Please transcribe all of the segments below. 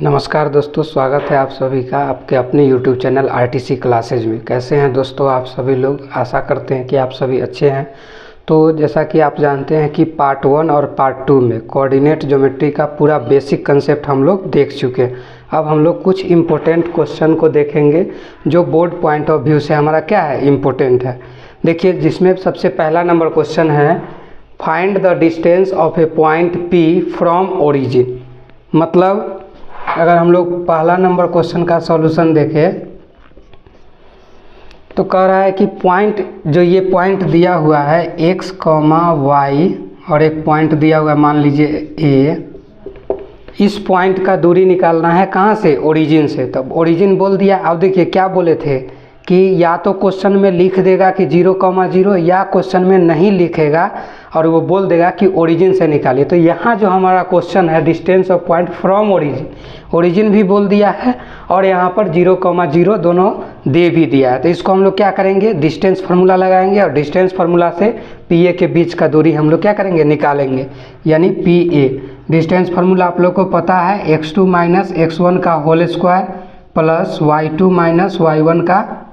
नमस्कार दोस्तों, स्वागत है आप सभी का आपके अपने YouTube चैनल RTC क्लासेज में। कैसे हैं दोस्तों आप सभी लोग? आशा करते हैं कि आप सभी अच्छे हैं। तो जैसा कि आप जानते हैं कि पार्ट 1 और पार्ट 2 में कोऑर्डिनेट ज्योमेट्री का पूरा बेसिक कंसेप्ट हम लोग देख चुके हैं। अब हम लोग कुछ इम्पोर्टेंट क्वेश्चन को देखेंगे जो बोर्ड पॉइंट ऑफ व्यू से हमारा क्या है, इम्पोर्टेंट है। देखिए, जिसमें सबसे पहला नंबर क्वेश्चन है, find the distance of A point P from origin. मतलब अगर हम लोग पहला नंबर क्वेश्चन का सॉल्यूशन देखें तो कह रहा है कि पॉइंट, जो ये पॉइंट दिया हुआ है x, y और एक पॉइंट दिया हुआ है मान लीजिए a, इस पॉइंट का दूरी निकालना है कहाँ से? ओरिजिन से। तब ओरिजिन बोल दिया। अब देखिए क्या बोले थे कि या तो क्वेश्चन में लिख देगा कि 0,0 या क्वेश्चन में नहीं लिखेगा और वो बोल देगा कि ओरिजिन से निकालिए। तो यहाँ जो हमारा क्वेश्चन है distance of point from origin, origin भी बोल दिया है और यहाँ पर 0,0 दोनों दे भी दिया है। तो इसको हम लोग क्या करेंगे, डिस्टेंस फार्मूला लगाएंगे और डिस्टेंस फार्मूला से PA के बीच का दूरी हम लोग क्या करेंगे, निकालेंगे, यानी PA। डिस्टेंस फार्मूला आप लोग को पता है, x2 माइनस x1 का whole square plus y2 minus y1 का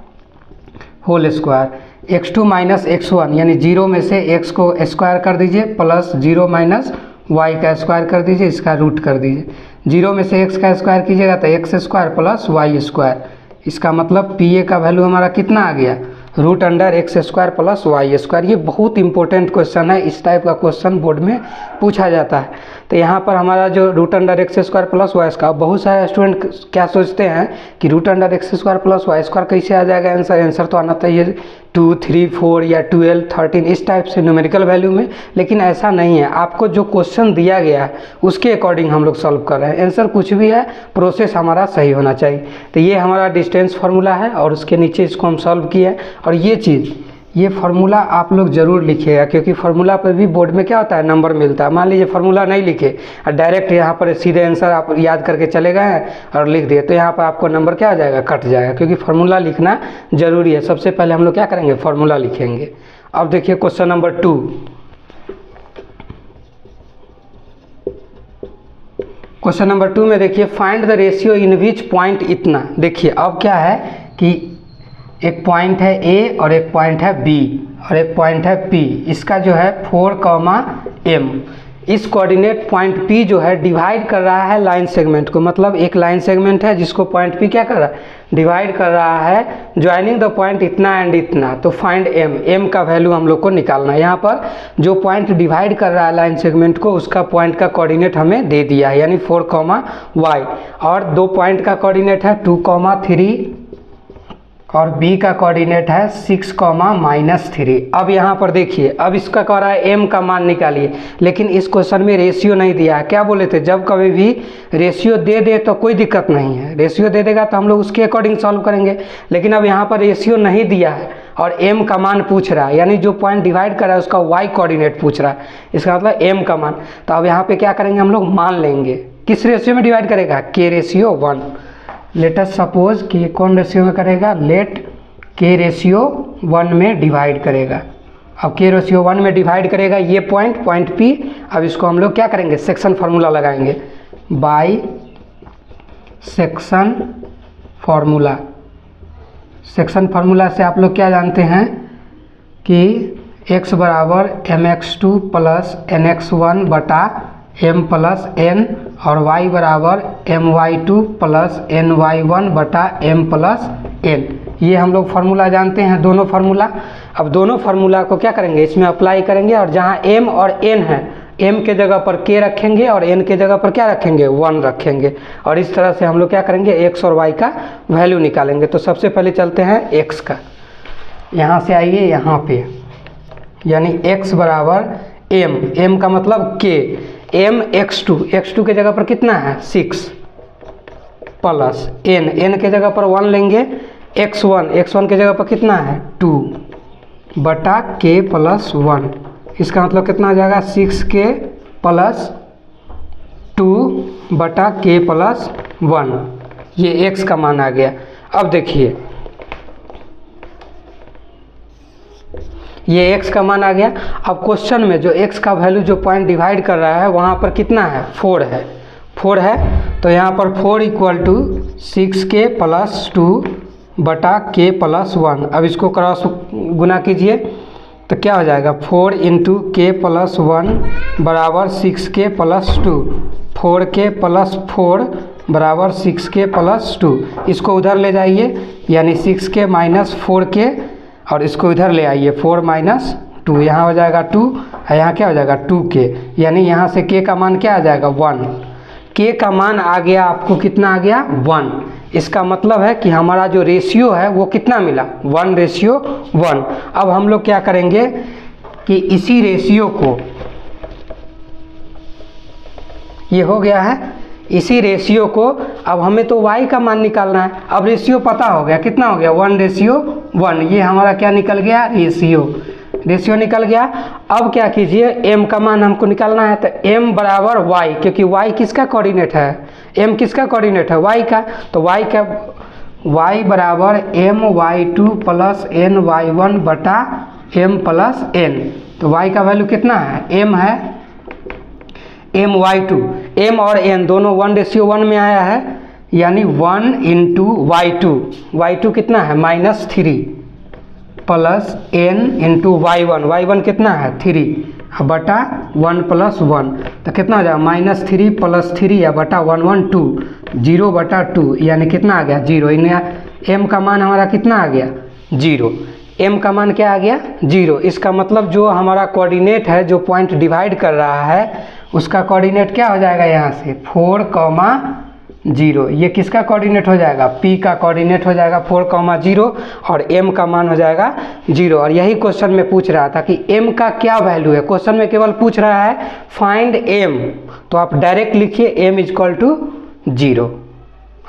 whole square. x2 minus x1 यानी 0 में से x को स्क्वायर कर दीजिए प्लस 0 माइनस y का स्क्वायर कर दीजिए, इसका रूट कर दीजिए। 0 में से x का स्क्वायर कीजिएगा तो x square plus y square. इसका मतलब PA का वैल्यू हमारा कितना आ गया, √x square plus y square. ये बहुत इंपॉर्टेंट क्वेश्चन है, इस टाइप का क्वेश्चन बोर्ड में पूछा जाता है। तो यहाँ पर हमारा जो √x square plus y square, बहुत सारे स्टूडेंट क्या सोचते हैं कि √x square plus y square कैसे आ जाएगा आंसर? आंसर तो आना चाहिए 2, 3, 4 या 12, 13 इस टाइप से न्यूमेरिकल वैल्यू में, लेकिन ऐसा नहीं है। आपको जो क्वेश्चन दिया गया है उसके अकॉर्डिंग हम लोग सॉल्व कर रहे हैं। आंसर कुछ भी है, प्रोसेस हमारा सही होना चाहिए। तो ये हमारा डिस्टेंस फार्मूला है और उसके नीचे इसको हम सॉल्व किए। और ये चीज़, ये फार्मूला आप लोग ज़रूर लिखिएगा, क्योंकि फार्मूला पर भी बोर्ड में क्या होता है, नंबर मिलता है। मान लीजिए फार्मूला नहीं लिखे और डायरेक्ट यहाँ पर सीधे आंसर आप याद करके चले गए हैं और लिख दिए, तो यहाँ पर आपको नंबर क्या हो जाएगा, कट जाएगा। क्योंकि फार्मूला लिखना ज़रूरी है। सबसे पहले हम लोग क्या करेंगे, फार्मूला लिखेंगे। अब देखिए क्वेश्चन नंबर 2। क्वेश्चन नंबर 2 में देखिए, find the ratio in which point इतना। देखिए अब क्या है कि एक पॉइंट है A और एक पॉइंट है B और एक पॉइंट है P। इसका जो है 4, M। इस कोऑर्डिनेट पॉइंट P जो है डिवाइड कर रहा है लाइन सेगमेंट को। मतलब एक लाइन सेगमेंट है जिसको पॉइंट P क्या कर रहा है, डिवाइड कर रहा है, ज्वाइनिंग द पॉइंट इतना एंड इतना। तो फाइंड M, M का वैल्यू हम लोग को निकालना है। यहाँ पर जो पॉइंट डिवाइड कर रहा है लाइन सेगमेंट को, उसका पॉइंट का कोऑर्डिनेट हमें दे दिया है, यानी 4, Y। और दो पॉइंट का कोऑर्डिनेट है 2, 3 और B का कोऑर्डिनेट है 6, -3। अब यहाँ पर देखिए, अब इसका कह रहा है M का मान निकालिए, लेकिन इस क्वेश्चन में रेशियो नहीं दिया है। क्या बोले थे, जब कभी भी रेशियो दे दे तो कोई दिक्कत नहीं है, रेशियो दे देगा तो हम लोग उसके अकॉर्डिंग सॉल्व करेंगे। लेकिन अब यहाँ पर रेशियो नहीं दिया है और M का मान पूछ रहा है, यानी जो पॉइंट डिवाइड कर रहा है उसका Y कोऑर्डिनेट पूछ रहा है, इसका मतलब M का मान। तो अब यहाँ पर क्या करेंगे, हम लोग मान लेंगे। किस रेशियो में डिवाइड करेगा, K/1। लेट अस सपोज कि कौन रेशियो में करेगा, लेट K/1 में डिवाइड करेगा। अब K/1 में डिवाइड करेगा ये पॉइंट P। अब इसको हम लोग क्या करेंगे, सेक्शन फार्मूला लगाएंगे, by section formula. Section formula से आप लोग क्या जानते हैं कि x बराबर mx2 प्लस nx1 बटा m प्लस n और y बराबर my2 प्लस ny1 बटा m प्लस n। ये हम लोग फार्मूला जानते हैं, दोनों फार्मूला। अब दोनों फार्मूला को क्या करेंगे, इसमें अप्लाई करेंगे और जहाँ m और n है, m के जगह पर k रखेंगे और n के जगह पर क्या रखेंगे, 1 रखेंगे। और इस तरह से हम लोग क्या करेंगे, x और y का वैल्यू निकालेंगे। तो सबसे पहले चलते हैं x का, यहाँ से आइए यहाँ पे, यानी x बराबर m का मतलब k, m x2 के जगह पर कितना है 6 प्लस n के जगह पर 1 लेंगे, x1 के जगह पर कितना है 2 बटा k प्लस 1। इसका मतलब कितना आ जाएगा, 6k प्लस 2 बटा k प्लस 1। ये x का मान आ गया। अब देखिए ये x का मान आ गया। अब क्वेश्चन में जो x का वैल्यू जो पॉइंट डिवाइड कर रहा है वहाँ पर कितना है, 4 है। 4 है, तो यहाँ पर 4 इक्वल टू 6k प्लस 2 बटा k प्लस 1। अब इसको क्रॉस गुना कीजिए तो क्या हो जाएगा, 4 इंटू के प्लस 1 बराबर 6k प्लस 2, 4k प्लस 4 बराबर 6k प्लस 2। इसको उधर ले जाइए, यानी 6k माइनस 4k, और इसको इधर ले आइए 4 माइनस 2, यहाँ हो जाएगा 2, यहाँ क्या हो जाएगा 2k, यानी यहाँ से k का मान क्या आ जाएगा 1। k का मान आ गया आपको, कितना आ गया 1। इसका मतलब है कि हमारा जो रेशियो है वो कितना मिला, 1:1। अब हम लोग क्या करेंगे कि इसी रेशियो को, ये हो गया है, इसी रेशियो को अब हमें तो y का मान निकालना है। अब रेशियो पता हो गया, कितना हो गया 1:1। ये हमारा क्या निकल गया, रेशियो निकल गया। अब क्या कीजिए, m का मान हमको निकालना है, तो m बराबर y, क्योंकि y किसका कोऑर्डिनेट है, m किसका कोऑर्डिनेट है, y का, तो y बराबर my2 प्लस ny1 बटा m प्लस n। तो y का वैल्यू कितना है, m है my2, m और n दोनों 1:1 में आया है, यानी 1 इंटू y2 कितना है -3 प्लस n इंटू y1 कितना है 3 बटा 1 प्लस 1, तो कितना हो जाएगा -3 प्लस 3 या बटा 1 1 2, 0 बटा 2, यानी कितना आ गया 0। m का मान हमारा कितना आ गया 0, m का मान क्या आ गया 0। इसका मतलब जो हमारा कोऑर्डिनेट है, जो पॉइंट डिवाइड कर रहा है, उसका कोऑर्डिनेट क्या हो जाएगा, यहाँ से 4,0। ये किसका कोऑर्डिनेट हो जाएगा, p का कोऑर्डिनेट हो जाएगा 4,0, और m का मान हो जाएगा 0। और यही क्वेश्चन में पूछ रहा था कि m का क्या वैल्यू है। क्वेश्चन में केवल पूछ रहा है फाइंड m, तो आप डायरेक्ट लिखिए m इक्वल टू 0,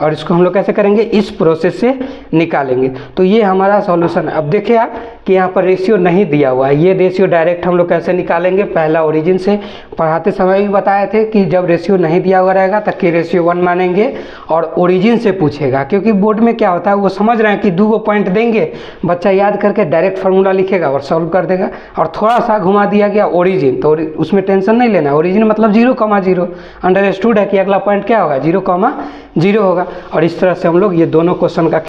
और इसको हम लोग कैसे करेंगे, इस प्रोसेस से निकालेंगे। तो ये हमारा सॉल्यूशन है। अब देखिए आप कि यहाँ पर रेशियो नहीं दिया हुआ है, ये रेशियो डायरेक्ट हम लोग कैसे निकालेंगे। पहला ओरिजिन से पढ़ाते समय भी बताए थे कि जब रेशियो नहीं दिया हुआ रहेगा तो k रेशियो 1 मानेंगे और ओरिजिन से पूछेगा, क्योंकि बोर्ड में क्या होता है, वो समझ रहे हैं कि 2 पॉइंट देंगे, बच्चा याद करके डायरेक्ट फार्मूला लिखेगा और सॉल्व कर देगा, और थोड़ा सा घुमा दिया गया ओरिजिन, तो उसमें टेंशन नहीं लेना। ओरिजिन मतलब 0,0, अंडरस्टूड है कि अगला पॉइंट क्या होगा 0,0 होगा। और इस तरह से हम लोग ये दोनों क्वेश्चन का